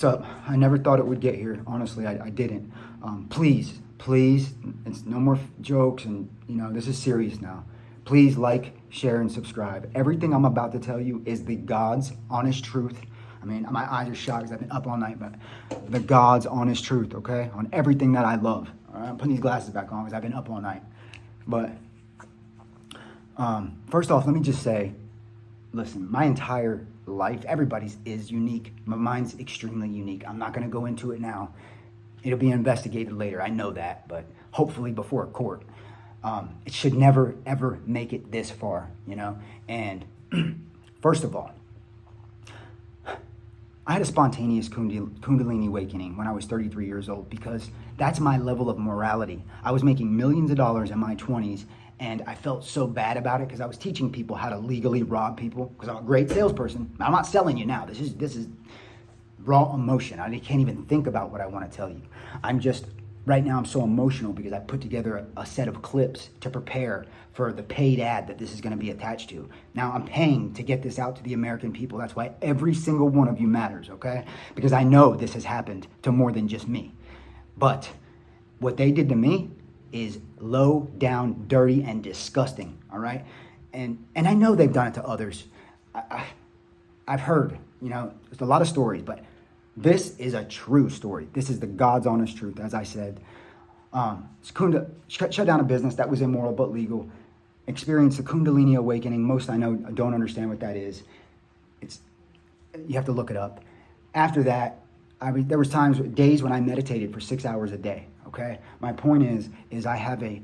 What's up? I never thought it would get here. Honestly, I didn't. Please, it's no more jokes, and this is serious now. Please like, share, and subscribe. Everything I'm about to tell you is the God's honest truth. I mean, my eyes are shot because I've been up all night, but the God's honest truth, okay? On everything that I love. All right? I'm putting these glasses back on because I've been up all night. But first off, let me just say, listen, my entire life, everybody's is unique. But mine's extremely unique. I'm not going to go into it now. It'll be investigated later. I know that, but hopefully before a court. It should never, ever make it this far, And first of all, I had a spontaneous Kundalini awakening when I was 33 years old because that's my level of morality. I was making millions of dollars in my 20s, and I felt so bad about it because I was teaching people how to legally rob people because I'm a great salesperson. I'm not selling you now. This is raw emotion. I can't even think about what I want to tell you. Right now I'm so emotional because I put together a set of clips to prepare for the paid ad that this is going to be attached to. Now I'm paying to get this out to the American people. That's why every single one of you matters, okay? Because I know this has happened to more than just me. But what they did to me is low down, dirty, and disgusting, all right? And I know they've done it to others. I've heard, there's a lot of stories, but this is a true story. This is the God's honest truth, as I said. Shut down a business that was immoral but legal. Experienced the Kundalini awakening. Most I know don't understand what that is. You have to look it up. After that, there was days when I meditated for 6 hours a day. Okay, my point is I have a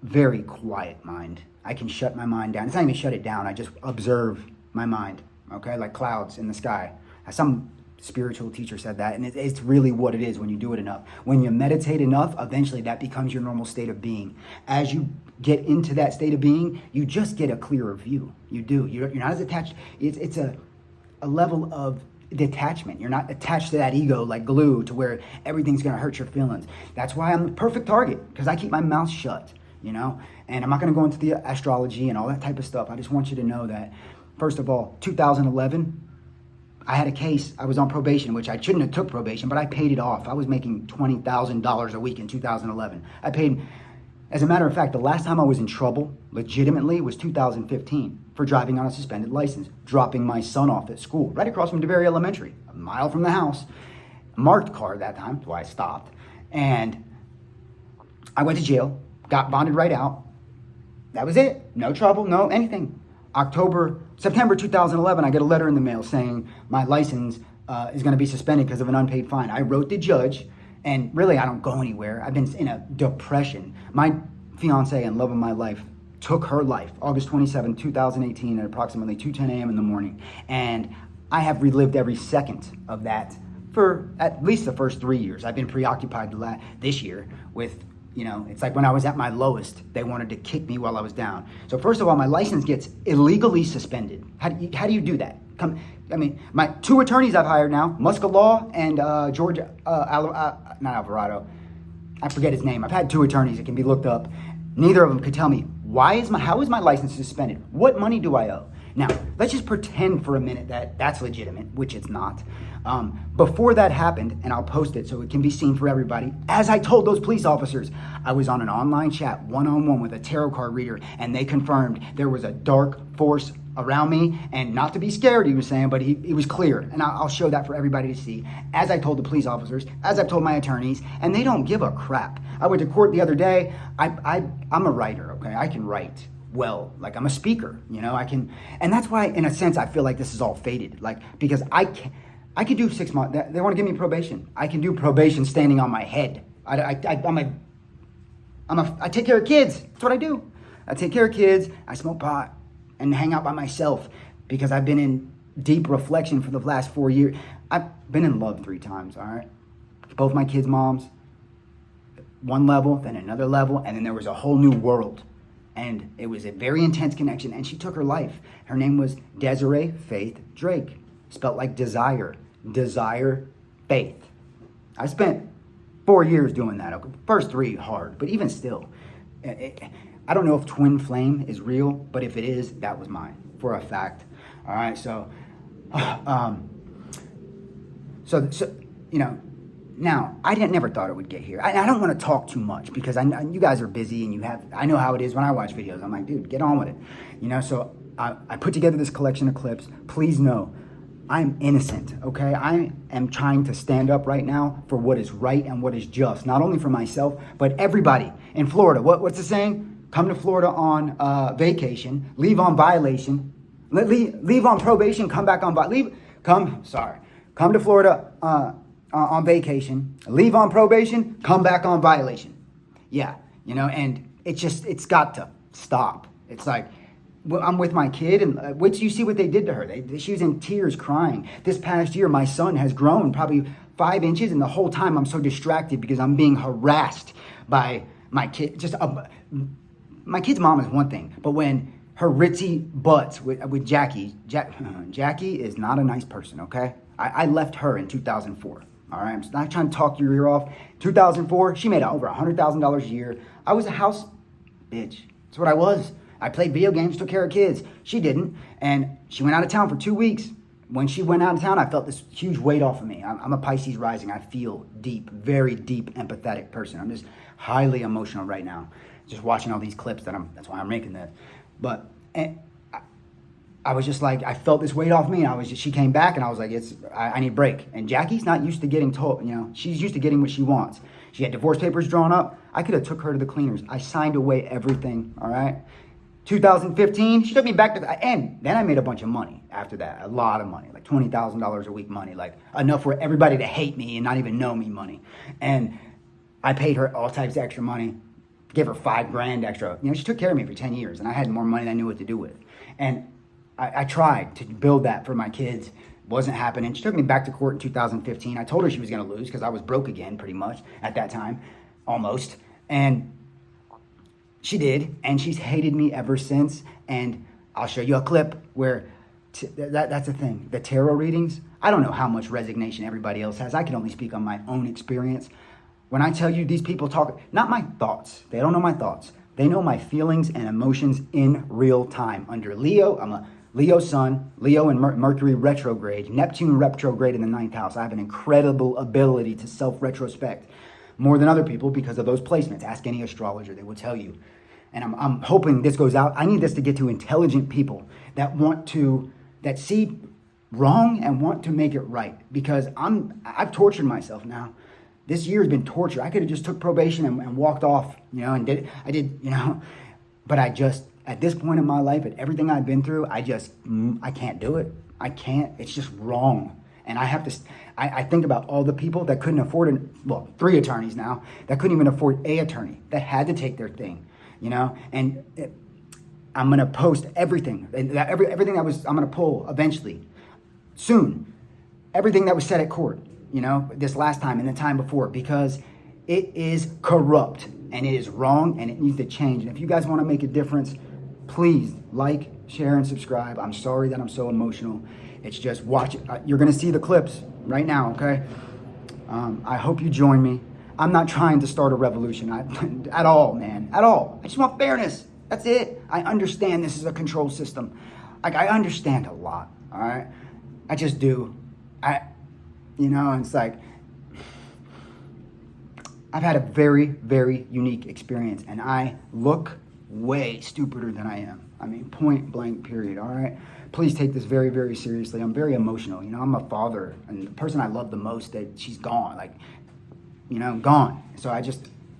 very quiet mind. I can shut my mind down. It's not even shut it down. I just observe my mind. Okay, like clouds in the sky. Some spiritual teacher said that, and it's really what it is when you do it enough. When you meditate enough, eventually that becomes your normal state of being. As you get into that state of being, you just get a clearer view. You do. You're not as attached. It's a level of detachment. You're not attached to that ego like glue to where everything's going to hurt your feelings. That's why I'm the perfect target, because I keep my mouth shut, and I'm not going to go into the astrology and all that type of stuff. I just want you to know that, first of all, 2011, I had a case. I was on probation, which I shouldn't have took probation, but I paid it off. I was making $20,000 a week in 2011. As a matter of fact, the last time I was in trouble legitimately was 2015 for driving on a suspended license, dropping my son off at school right across from DeBerry Elementary, a mile from the house. Marked car that time, so I stopped. And I went to jail, got bonded right out. That was it. No trouble, no anything. September 2011, I get a letter in the mail saying my license is going to be suspended because of an unpaid fine. I wrote the judge, and really I don't go anywhere. I've been in a depression. My fiance and love of my life took her life August 27, 2018 at approximately 2:10 a.m. in the morning. And I have relived every second of that for at least the first 3 years. I've been preoccupied this year with it's like when I was at my lowest, they wanted to kick me while I was down. So first of all, my license gets illegally suspended. How do you do that? My two attorneys I've hired now, Muska Law and Georgia, not Alvarado. I forget his name. I've had two attorneys. It can be looked up. Neither of them could tell me how is my license suspended? What money do I owe? Now, let's just pretend for a minute that that's legitimate, which it's not. Before that happened, and I'll post it so it can be seen for everybody, as I told those police officers, I was on an online chat one-on-one with a tarot card reader, and they confirmed there was a dark force around me, and not to be scared, he was saying, but he was clear, and I'll show that for everybody to see, as I told the police officers, as I've told my attorneys, and they don't give a crap. I went to court the other day. I'm a writer, okay? I can write well, like I'm a speaker, I can, and that's why, in a sense, I feel like this is all faded, because I could do 6 months. They want to give me probation. I can do probation standing on my head. I take care of kids. That's what I do. I take care of kids. I smoke pot and hang out by myself because I've been in deep reflection for the last 4 years. I've been in love 3 times, all right? Both my kids' moms. One level, then another level, and then there was a whole new world. And it was a very intense connection, and she took her life. Her name was Desiree Faith Drake, spelt like desire, faith. I spent 4 years doing that. First 3 hard, but even still, I don't know if twin flame is real, but if it is, that was mine for a fact. All right, so So now I never thought it would get here. I don't want to talk too much because you guys are busy and I know how it is when I watch videos. I'm like, dude, get on with it. So I put together this collection of clips. Please know, I'm innocent, okay? I am trying to stand up right now for what is right and what is just, not only for myself, but everybody in Florida. What's the saying? Come to Florida on vacation, leave on violation, leave on probation, come back on come to Florida on vacation, leave on probation, come back on violation. Yeah, and it's got to stop. It's like, I'm with my kid, and you see what they did to her. She was in tears crying. This past year, my son has grown probably 5 inches, and the whole time I'm so distracted because I'm being harassed by my kid. My kid's mom is one thing, but when her ritzy butts with Jackie is not a nice person, okay? I left her in 2004, all right? I'm not trying to talk your ear off. 2004, she made over $100,000 a year. I was a house bitch. That's what I was. I played video games, took care of kids. She didn't, and she went out of town for 2 weeks. When she went out of town, I felt this huge weight off of me. I'm a Pisces rising. I feel deep, very deep, empathetic person. I'm just highly emotional right now, just watching all these clips. That's why I'm making this. But I was just like, I felt this weight off me, and she came back, and I was like, I need a break. And Jackie's not used to getting told, she's used to getting what she wants. She had divorce papers drawn up. I could have took her to the cleaners. I signed away everything, all right? 2015, she took me back and then I made a bunch of money after that, a lot of money, like $20,000 a week money, like enough for everybody to hate me and not even know me money. And I paid her all types of extra money, gave her $5,000 extra. She took care of me for 10 years, and I had more money than I knew what to do with. And I tried to build that for my kids. Wasn't happening. She took me back to court in 2015. I told her she was going to lose because I was broke again pretty much at that time, almost. And she did, and she's hated me ever since. And I'll show you a clip where that's the thing. The tarot readings, I don't know how much resignation everybody else has. I can only speak on my own experience. When I tell you these people talk, not my thoughts. They don't know my thoughts. They know my feelings and emotions in real time. Under Leo, I'm a Leo sun, Leo and Mercury retrograde, Neptune retrograde in the 9th house. I have an incredible ability to self-retrospect. More than other people because of those placements. Ask any astrologer, they will tell you. And I'm hoping this goes out. I need this to get to intelligent people that see wrong and want to make it right. Because I've tortured myself now. This year has been torture. I could have just took probation and walked off, and but at this point in my life, at everything I've been through, I can't do it. I can't. It's just wrong. And I think about all the people that couldn't afford 3 attorneys now, that couldn't even afford a attorney, that had to take their thing, and I'm going to post everything, everything I'm going to pull eventually, soon, everything that was said at court, this last time and the time before, because it is corrupt and it is wrong and it needs to change. And if you guys want to make a difference, please like, share, and subscribe. I'm sorry that I'm so emotional. It's just watch it. You're going to see the clips right now, okay? I hope you join me. I'm not trying to start a revolution at all, man, at all. I just want fairness. That's it. I understand this is a control system. I understand a lot, all right? I just do. And it's like, I've had a very, very unique experience, and I look way stupider than I am. I mean, point blank, period, all right? Please take this very, very seriously. I'm very emotional. I'm a father, and the person I love the most, she's gone, gone. So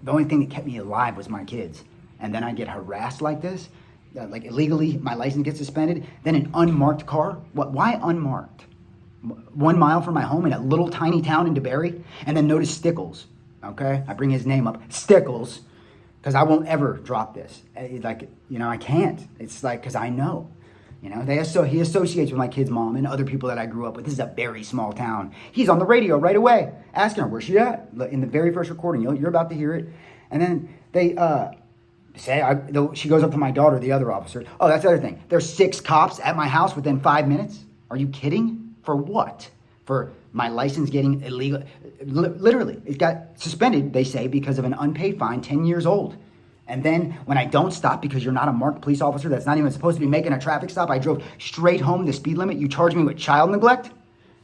the only thing that kept me alive was my kids. And then I get harassed like this, illegally, my license gets suspended. Then an unmarked car. Why unmarked? 1 mile from my home in a little tiny town in DeBerry. And then notice Stickles, okay? I bring his name up, Stickles, because I won't ever drop this. I can't. It's because I know. He associates with my kid's mom and other people that I grew up with. This is a very small town. He's on the radio right away, asking her, where's she at? In the very first recording, you're about to hear it. And then they she goes up to my daughter, the other officer. Oh, that's the other thing. There's 6 cops at my house within 5 minutes. Are you kidding? For what? For my license getting illegal? Literally, it got suspended, they say, because of an unpaid fine, 10 years old. And then when I don't stop because you're not a marked police officer that's not even supposed to be making a traffic stop, I drove straight home the speed limit. You charge me with child neglect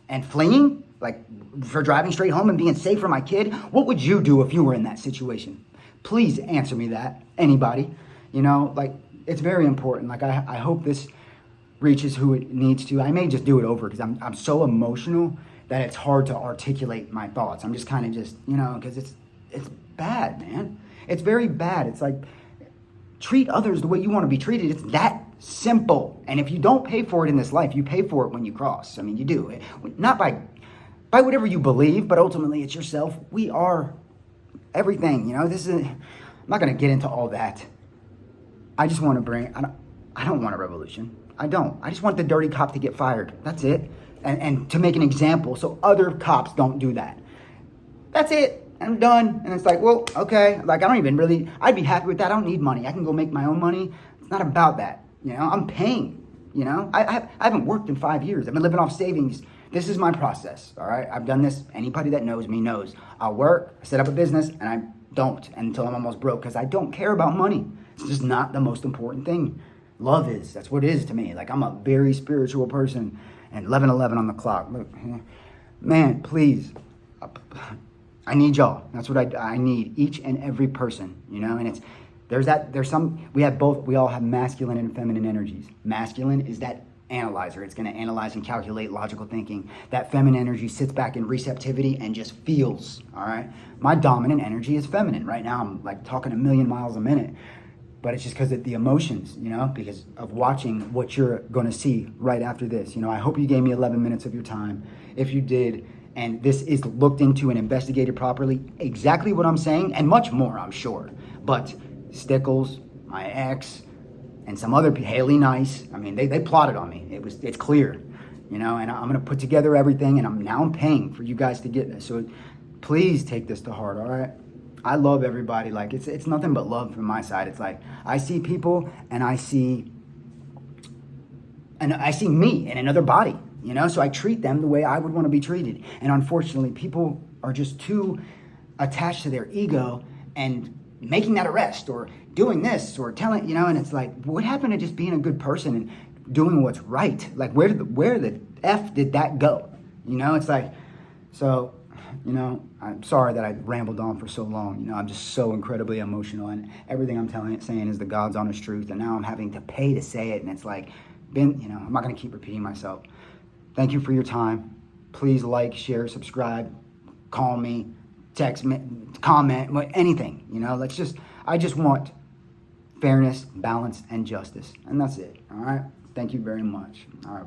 and fleeing? Like, for driving straight home and being safe for my kid? What would you do if you were in that situation? Please answer me that, anybody. You know, like, it's very important. Like, I hope this reaches who it needs to. I may just do it over because I'm so emotional that it's hard to articulate my thoughts. I'm just kind of just, you know, because it's bad, man. It's very bad. It's like, treat others the way you want to be treated. It's that simple. And if you don't pay for it in this life, you pay for it when you cross. I mean, you do. Not by whatever you believe, but ultimately it's yourself. We are everything, you know. I'm not going to get into all that. I just want to I don't want a revolution. I don't. I just want the dirty cop to get fired. That's it. And to make an example so other cops don't do that. That's it. I'm done. And it's like, well, okay. Like, I don't even really, I'd be happy with that. I don't need money. I can go make my own money. It's not about that. You know, I'm paying, you know. I haven't worked in 5 years. I've been living off savings. This is my process, all right? I've done this. Anybody that knows me knows. I'll work, I set up a business, and I don't until I'm almost broke because I don't care about money. It's just not the most important thing. Love is. That's what it is to me. Like, I'm a very spiritual person. And 11:11 on the clock. Look, man, please. I need y'all. That's what I need. Each and every person, you know? And we all have masculine and feminine energies. Masculine is that analyzer. It's going to analyze and calculate logical thinking. That feminine energy sits back in receptivity and just feels, all right? My dominant energy is feminine. Right now, I'm like talking a million miles a minute. But it's just because of the emotions, you know, because of watching what you're going to see right after this. You know, I hope you gave me 11 minutes of your time. If you did, and this is looked into and investigated properly, exactly what I'm saying, and much more, I'm sure. But Stickles, my ex, and some other people, Haley Nice, I mean, they plotted on me. It's clear, you know, and I'm going to put together everything, and I'm paying for you guys to get this. So please take this to heart, all right? I love everybody. Like, it's nothing but love from my side. It's like, I see people and I see me in another body, you know? So I treat them the way I would want to be treated. And unfortunately, people are just too attached to their ego and making that arrest or doing this or telling, you know, and it's like, what happened to just being a good person and doing what's right? Like, where the F did that go? You know, it's like, so, you know, I'm sorry that I rambled on for so long. You know, I'm just so incredibly emotional, and everything I'm saying is the God's honest truth, and now I'm having to pay to say it, and it's like, you know, I'm not going to keep repeating myself. Thank you for your time. Please like, share, subscribe, call me, text me, comment, anything, you know. I just want fairness, balance, and justice, and that's it, all right? Thank you very much. All right.